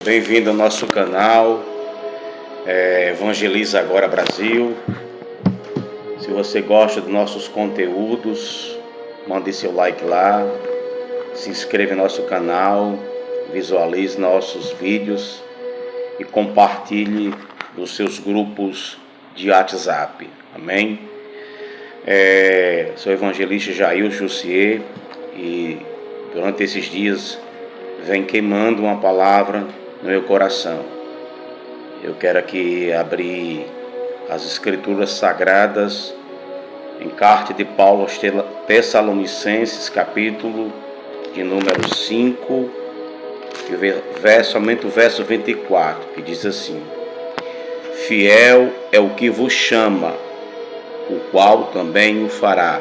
Bem-vindo ao nosso canal Evangeliza Agora Brasil. Se você gosta dos nossos conteúdos, mande seu like lá, se inscreva em nosso canal, visualize nossos vídeos e compartilhe nos seus grupos de WhatsApp. Amém? Sou o evangelista Jair Jussier e durante esses dias vem queimando uma palavra no meu coração. Eu quero aqui abrir as Escrituras Sagradas em carta de Paulo aos Tessalonicenses, capítulo de número 5, somente o verso 24, que diz assim: Fiel é o que vos chama, o qual também o fará.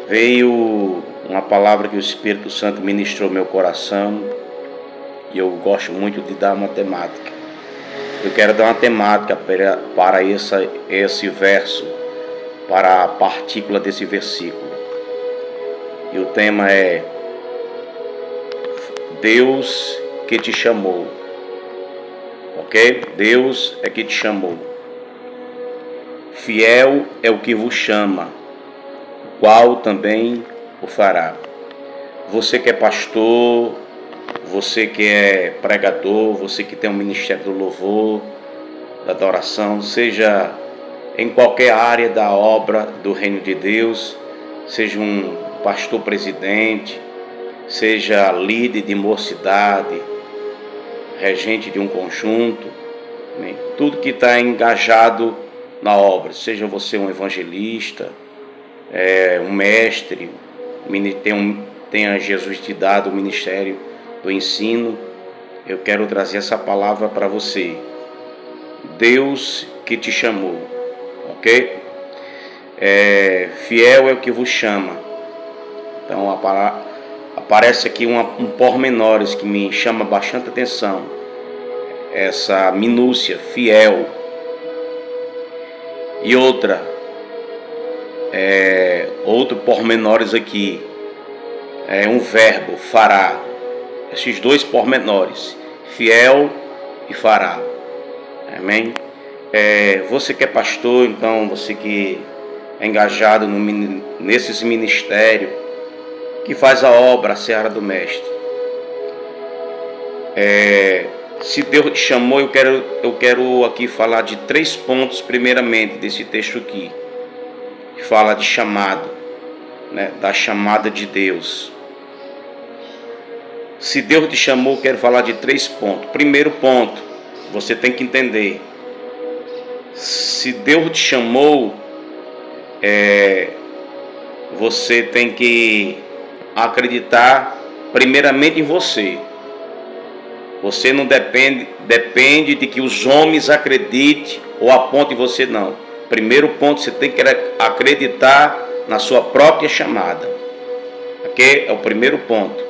Veio uma palavra que o Espírito Santo ministrou no meu coração e eu gosto muito de dar uma temática. Eu quero dar uma temática para esse verso, para a partícula desse versículo. E o tema é Deus que te chamou. Ok? Deus é que te chamou. Fiel é o que vos chama, o qual também o fará. Você que é pastor, você que é pregador, você que tem um ministério do louvor, da adoração, seja em qualquer área da obra do reino de Deus, seja um pastor presidente, seja líder de mocidade, regente de um conjunto, né? Tudo que está engajado na obra, seja você um evangelista, um mestre, tenha Jesus te dado o ministério do ensino, eu quero trazer essa palavra para você. Deus que te chamou, ok? Fiel é o que vos chama. Então aparece aqui um pormenores que me chama bastante atenção. Essa minúcia, fiel. E outro pormenores aqui, um verbo, fará. Esses dois pormenores, fiel e fará. Amém? Você que é pastor, então, você que é engajado nesses ministérios, que faz a obra, a seara do mestre. Se Deus te chamou, eu quero aqui falar de 3 pontos, primeiramente, desse texto aqui, que fala de chamado, né, da chamada de Deus. Se Deus te chamou, eu quero falar de 3 pontos. Primeiro ponto, você tem que entender. Se Deus te chamou, você tem que acreditar primeiramente em você. Você não depende de que os homens acreditem ou apontem você, não. Primeiro ponto, você tem que acreditar na sua própria chamada. Ok? É o primeiro ponto.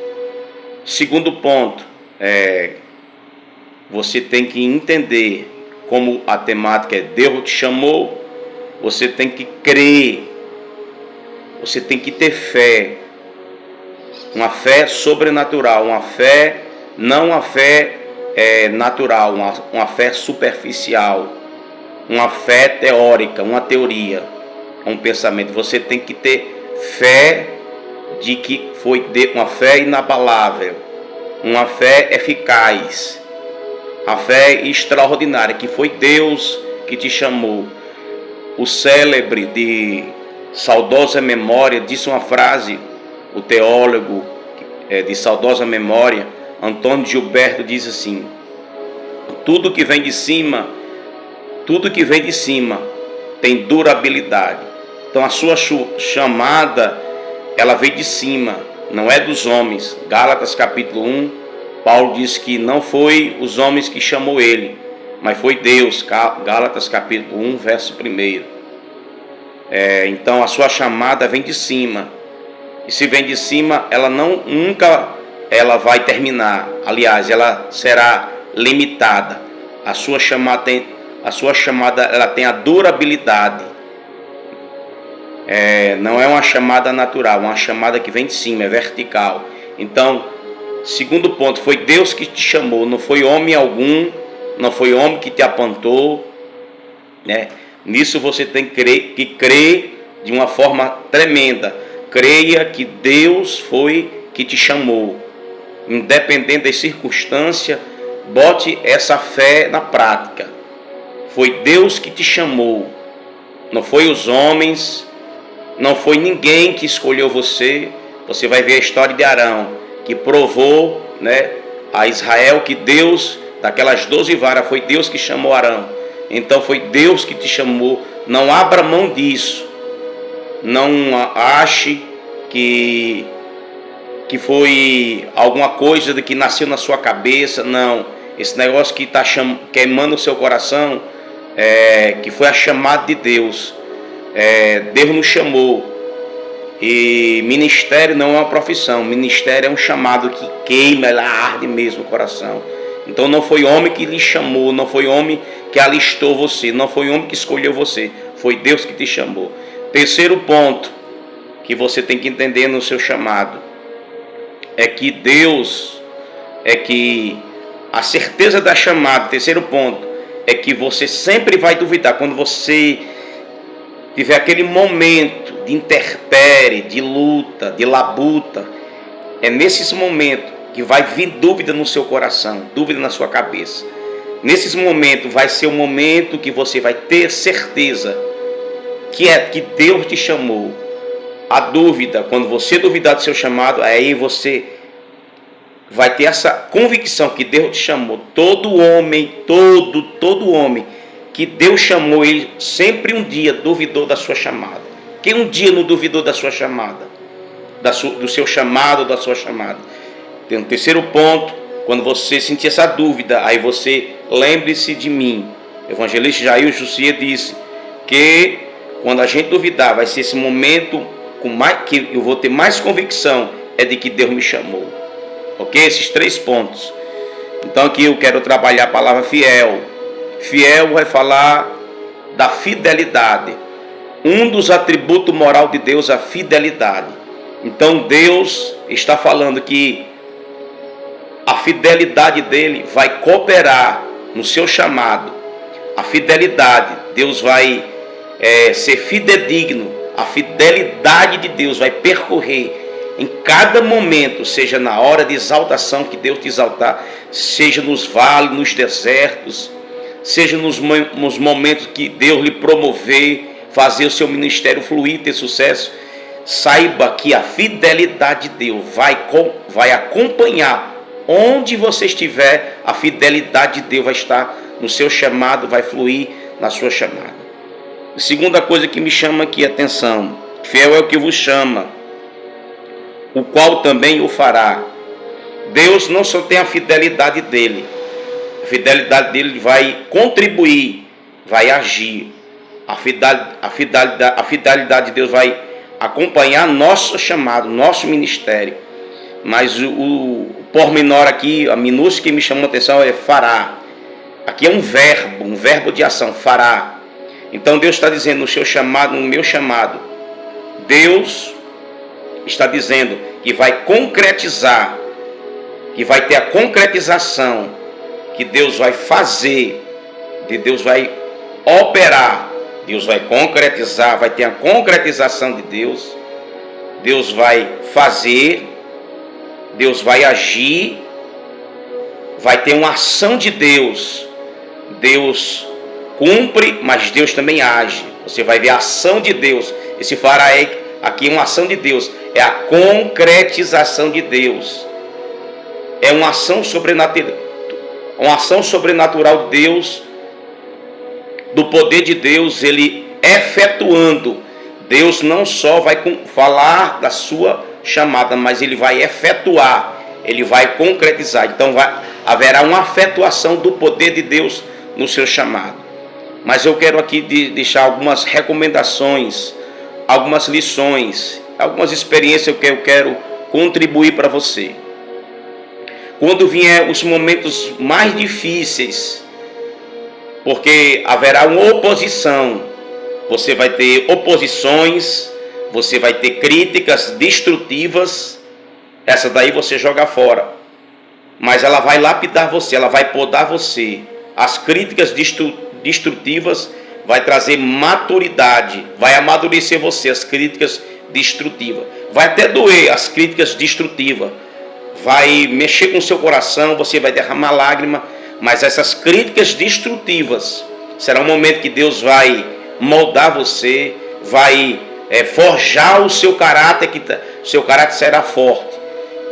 Segundo ponto, você tem que entender, como a temática é Deus te chamou, você tem que crer, você tem que ter fé, uma fé sobrenatural, uma fé, não uma fé natural, uma fé superficial, uma fé teórica, uma teoria, um pensamento. Você tem que ter fé de que foi uma fé inabalável, uma fé eficaz, a fé extraordinária, que foi Deus que te chamou. O célebre de saudosa memória disse uma frase, o teólogo de saudosa memória, Antônio Gilberto, diz assim: tudo que vem de cima tem durabilidade. Então a sua chamada, ela veio de cima, não é dos homens. Gálatas capítulo 1, Paulo diz que não foi os homens que chamou ele, mas foi Deus. Gálatas capítulo 1, verso 1. Então a sua chamada vem de cima. E se vem de cima, ela nunca ela vai terminar. Aliás, ela será limitada. A sua chamada ela tem a durabilidade. Não é uma chamada natural, uma chamada que vem de cima, é vertical. Então, Segundo ponto, foi Deus que te chamou, não foi homem algum, não foi homem que te apontou, né? Nisso você tem que crer de uma forma tremenda. Creia que Deus foi que te chamou. Independente das circunstâncias, bote essa fé na prática. Foi Deus que te chamou. Não foi os homens, não foi ninguém que escolheu você. Você vai ver a história de Arão, que provou, né, a Israel que Deus, daquelas 12 varas, foi Deus que chamou Arão. Então foi Deus que te chamou. Não abra mão disso. Não ache que foi alguma coisa que nasceu na sua cabeça. Não. Esse negócio que está queimando o seu coração, que foi a chamada de Deus. Deus nos chamou. E ministério não é uma profissão. Ministério é um chamado que queima, ela arde mesmo o coração. Então não foi homem que lhe chamou, não foi homem que alistou você, não foi homem que escolheu você, foi Deus que te chamou. Terceiro ponto que você tem que entender no seu chamado é que Deus, a certeza da chamada, terceiro ponto, é que você sempre vai duvidar. Quando você tiver aquele momento de intempérie, de luta, de labuta, é nesses momentos que vai vir dúvida no seu coração, dúvida na sua cabeça. Nesses momentos vai ser o momento que você vai ter certeza que Deus te chamou. A dúvida, quando você duvidar do seu chamado, aí você vai ter essa convicção que Deus te chamou. Todo homem que Deus chamou, ele sempre um dia duvidou da sua chamada. Quem um dia não duvidou da sua chamada? Do seu chamado, da sua chamada. Tem um terceiro ponto, quando você sentir essa dúvida, aí você lembre-se de mim. O evangelista Jair Jussier disse que quando a gente duvidar, vai ser esse momento que eu vou ter mais convicção, é de que Deus me chamou. Ok? Esses 3 pontos. Então aqui eu quero trabalhar a palavra fiel. Fiel vai falar da fidelidade. Um dos atributos moral de Deus é a fidelidade. Então Deus está falando que a fidelidade dele vai cooperar no seu chamado. A fidelidade, Deus vai ser fidedigno. A fidelidade de Deus vai percorrer em cada momento, seja na hora de exaltação que Deus te exaltar, seja nos vales, nos desertos, seja nos momentos que Deus lhe promover, fazer o seu ministério fluir, ter sucesso. Saiba que a fidelidade de Deus vai acompanhar onde você estiver. A fidelidade de Deus vai estar no seu chamado, vai fluir na sua chamada. A segunda coisa que me chama aqui a atenção: fiel é o que vos chama, o qual também o fará. Deus não só tem a fidelidade dele, a fidelidade dele vai contribuir, vai agir. A fidelidade de Deus vai acompanhar nosso chamado, nosso ministério. Mas o pormenor aqui, a minúcia que me chamou a atenção é fará. Aqui é um verbo de ação, fará. Então Deus está dizendo no seu chamado, no meu chamado, Deus está dizendo que vai concretizar, que vai ter a concretização, que Deus vai fazer, que Deus vai operar, Deus vai concretizar, vai ter a concretização de Deus, Deus vai fazer, Deus vai agir, vai ter uma ação de Deus. Deus cumpre, mas Deus também age. Você vai ver a ação de Deus. Esse fará aqui é uma ação de Deus, é a concretização de Deus. É uma ação sobrenatural de Deus, do poder de Deus, ele efetuando. Deus não só vai falar da sua chamada, mas ele vai efetuar, ele vai concretizar. Então haverá uma efetuação do poder de Deus no seu chamado. Mas eu quero aqui deixar algumas recomendações, algumas lições, algumas experiências que eu quero contribuir para você. Quando vier os momentos mais difíceis, porque haverá uma oposição, você vai ter oposições, você vai ter críticas destrutivas, essa daí você joga fora. mas ela vai lapidar você, ela vai podar você. As críticas destrutivas vai trazer maturidade, vai amadurecer você. As críticas destrutivas vai até doer, as críticas destrutivas vai mexer com o seu coração, você vai derramar lágrima, mas essas críticas destrutivas será um momento que Deus vai moldar você, vai forjar o seu caráter, seu caráter será forte.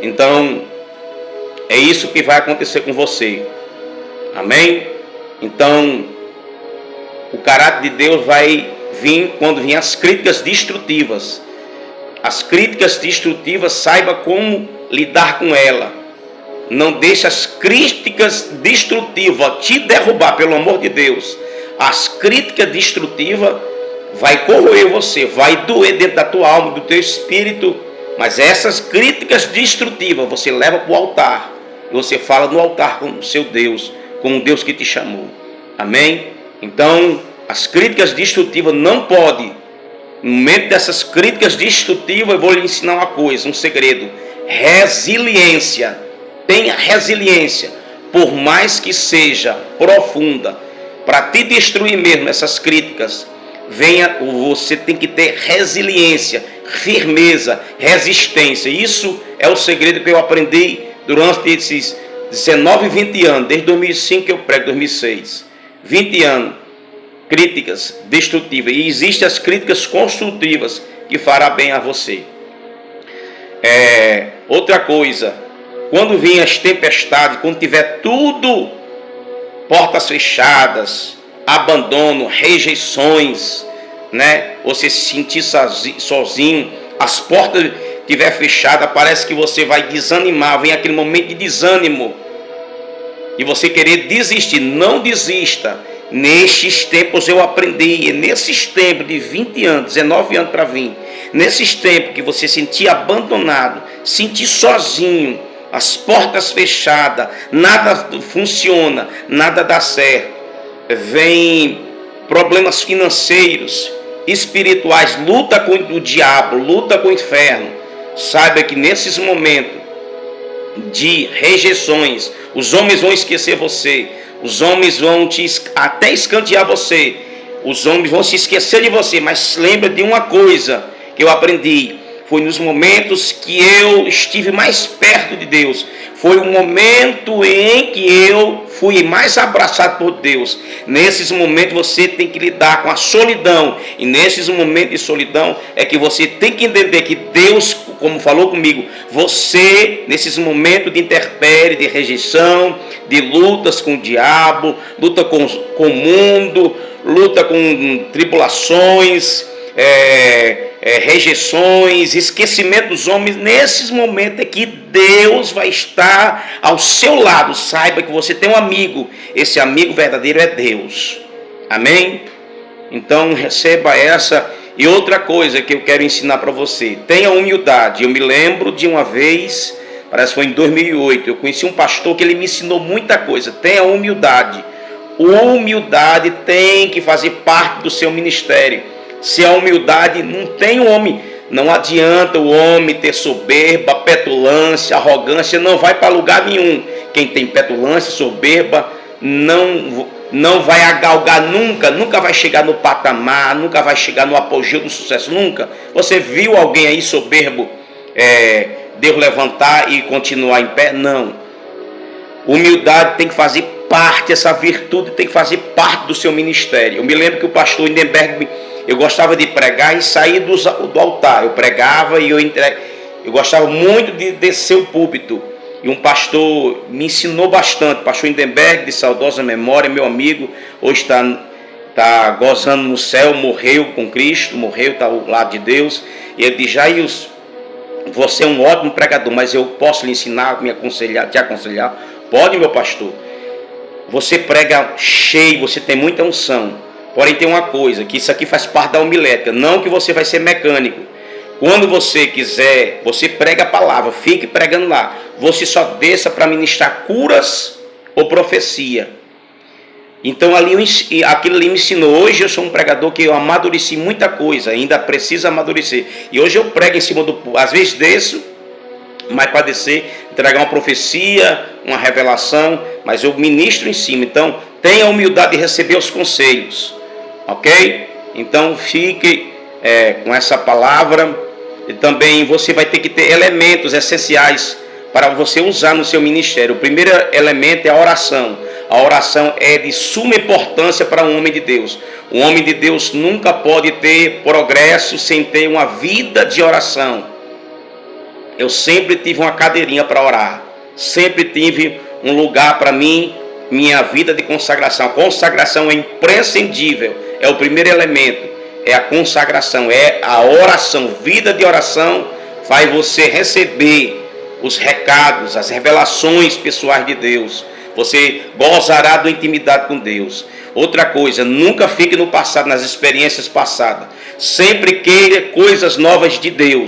Então é isso que vai acontecer com você, amém? Então o caráter de Deus vai vir quando vir as críticas destrutivas. As críticas destrutivas, saiba como lidar com ela. Não deixe as críticas destrutivas te derrubar, pelo amor de Deus. As críticas destrutivas vai corroer você, vai doer dentro da tua alma, do teu espírito. Mas essas críticas destrutivas você leva para o altar. E você fala no altar com o seu Deus, com o Deus que te chamou. Amém? Então, as críticas destrutivas não podem. No momento dessas críticas destrutivas, eu vou lhe ensinar uma coisa, um segredo. Resiliência. Tenha resiliência. Por mais que seja profunda, para te destruir mesmo essas críticas, você tem que ter resiliência, firmeza, resistência. Isso é o segredo que eu aprendi durante esses 19, 20 anos, desde 2005 que eu prego, 2006. 20 anos. Críticas destrutivas, e existem as críticas construtivas que fará bem a você. Outra coisa, quando vir as tempestades, quando tiver tudo, portas fechadas, abandono, rejeições, né? Você se sentir sozinho, as portas estiver fechadas, parece que você vai desanimar, vem aquele momento de desânimo e você querer desistir. Não desista. Nestes tempos eu aprendi, nesses tempos de 20 anos, 19 anos para vir, nesses tempos que você sentir abandonado, sentir sozinho, as portas fechadas, nada funciona, nada dá certo, vem problemas financeiros, espirituais, luta com o diabo, luta com o inferno. Saiba que nesses momentos de rejeições, os homens vão esquecer você, os homens vão até escantear você, os homens vão se esquecer de você, mas lembra de uma coisa que eu aprendi, foi nos momentos que eu estive mais perto de Deus, foi o momento em que eu fui mais abraçado por Deus. Nesses momentos você tem que lidar com a solidão, e nesses momentos de solidão é que você tem que entender que Deus, como falou comigo, você nesses momentos de intempérie, de rejeição, de lutas com o diabo, luta com o mundo, luta com tribulações, rejeições, esquecimento dos homens, nesses momentos é que Deus vai estar ao seu lado. Saiba que você tem um amigo, esse amigo verdadeiro é Deus, amém? Então receba essa. E outra coisa que eu quero ensinar para você, tenha humildade. Eu me lembro de uma vez, parece que foi em 2008, eu conheci um pastor que ele me ensinou muita coisa. Tenha humildade. Humildade tem que fazer parte do seu ministério. Se a humildade não tem o homem, não adianta o homem ter soberba, petulância, arrogância, não vai para lugar nenhum. Quem tem petulância, soberba, não vai agalgar nunca vai chegar no patamar, nunca vai chegar no apogeu do sucesso, nunca. Você viu alguém aí soberbo, Deus levantar e continuar em pé? Não. Humildade tem que fazer parte, essa virtude tem que fazer parte do seu ministério. Eu me lembro que o pastor Lindenberg, eu gostava de pregar e sair do altar. Eu pregava e eu gostava muito de descer o púlpito. E um pastor me ensinou bastante, o pastor Lindenberg, de saudosa memória, meu amigo, hoje está gozando no céu, morreu com Cristo, está ao lado de Deus. E ele diz: Jailson, você é um ótimo pregador, mas eu posso lhe ensinar, te aconselhar? Pode, meu pastor. Você prega cheio, você tem muita unção. Porém tem uma coisa, que isso aqui faz parte da homilética, não que você vai ser mecânico. Quando você quiser, você prega a palavra, fique pregando lá. Você só desça para ministrar curas ou profecia. Então aquilo ali me ensinou. Hoje eu sou um pregador que eu amadureci muita coisa, ainda preciso amadurecer. E hoje eu prego em cima do púlpito. Às vezes desço, mas para descer, entregar uma profecia, uma revelação, mas eu ministro em cima. Então, tenha a humildade de receber os conselhos, ok? Então, fique com essa palavra. E também você vai ter que ter elementos essenciais para você usar no seu ministério. O primeiro elemento é a oração. A oração é de suma importância para um homem de Deus. Um homem de Deus nunca pode ter progresso sem ter uma vida de oração. Eu sempre tive uma cadeirinha para orar. Sempre tive um lugar para mim, minha vida de consagração. A consagração é imprescindível. É o primeiro elemento. É a consagração, é a oração. Vida de oração faz você receber os recados, as revelações pessoais de Deus. Você gozará da intimidade com Deus. Outra coisa, nunca fique no passado, nas experiências passadas. Sempre queira coisas novas de Deeu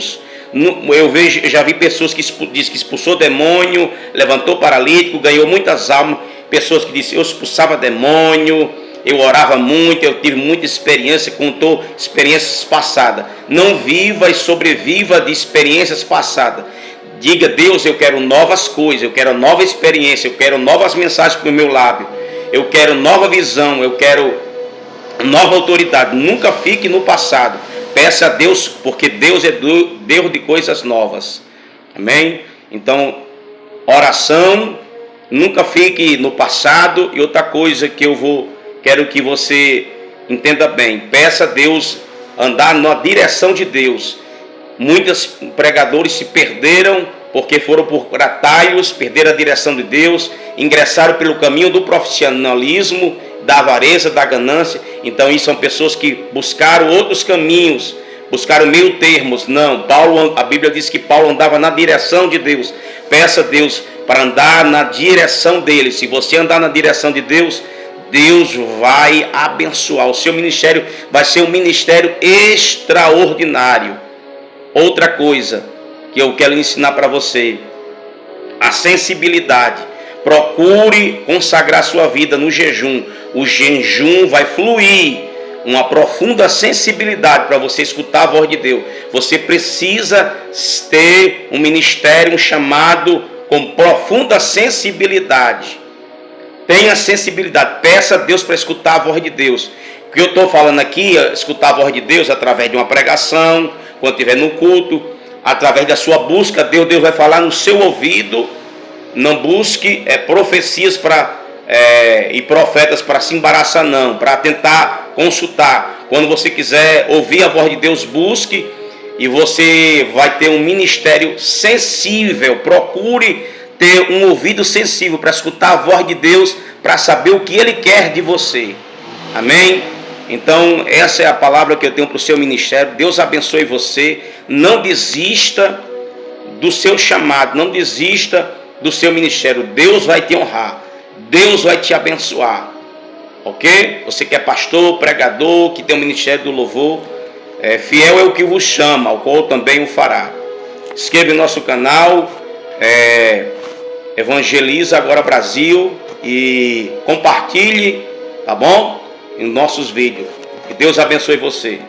já vi pessoas que dizem que expulsou demônio, levantou paralítico, ganhou muitas almas. Pessoas que dizem, eu expulsava demônio, eu orava muito, eu tive muita experiência, contou experiências passadas. Não viva e sobreviva de experiências passadas. Diga, Deus, eu quero novas coisas, eu quero nova experiência, eu quero novas mensagens para o meu lábio, eu quero nova visão, eu quero nova autoridade. Nunca fique no passado. Peça a Deus, porque Deus é Deus de coisas novas. Amém? Então, oração, nunca fique no passado. E outra coisa que quero que você entenda bem, peça a Deus andar na direção de Deus. Muitos pregadores se perderam porque foram por atalhos, perderam a direção de Deus, ingressaram pelo caminho do profissionalismo, da avareza, da ganância. Então isso são pessoas que buscaram outros caminhos, buscaram meio termos. Não, a Bíblia diz que Paulo andava na direção de Deus. Peça a Deus para andar na direção dele. Se você andar na direção de Deus, Deus vai abençoar. O seu ministério vai ser um ministério extraordinário. Outra coisa que eu quero ensinar para você, a sensibilidade. Procure consagrar sua vida no jejum. O jejum vai fluir uma profunda sensibilidade para você escutar a voz de Deus. Você precisa ter um ministério, um chamado com profunda sensibilidade. Tenha sensibilidade, peça a Deus para escutar a voz de Deus. O que eu estou falando aqui, escutar a voz de Deus através de uma pregação, quando estiver no culto, através da sua busca, Deus vai falar no seu ouvido. Não busque profecias e profetas para se embaraçar, não, para tentar consultar. Quando você quiser ouvir a voz de Deus, busque, e você vai ter um ministério sensível. Procure ter um ouvido sensível para escutar a voz de Deus, para saber o que Ele quer de você. Amém? Então essa é a palavra que eu tenho para o seu ministério. Deus abençoe você. Não desista do seu chamado, não desista do seu ministério. Deus vai te honrar, Deus vai te abençoar, ok? Você que é pastor, pregador, que tem o ministério do louvor, fiel é o que vos chama, ao qual também o fará. Inscreva no nosso canal, Evangeliza Agora Brasil, e compartilhe, tá bom? Em nossos vídeos. Que Deus abençoe você.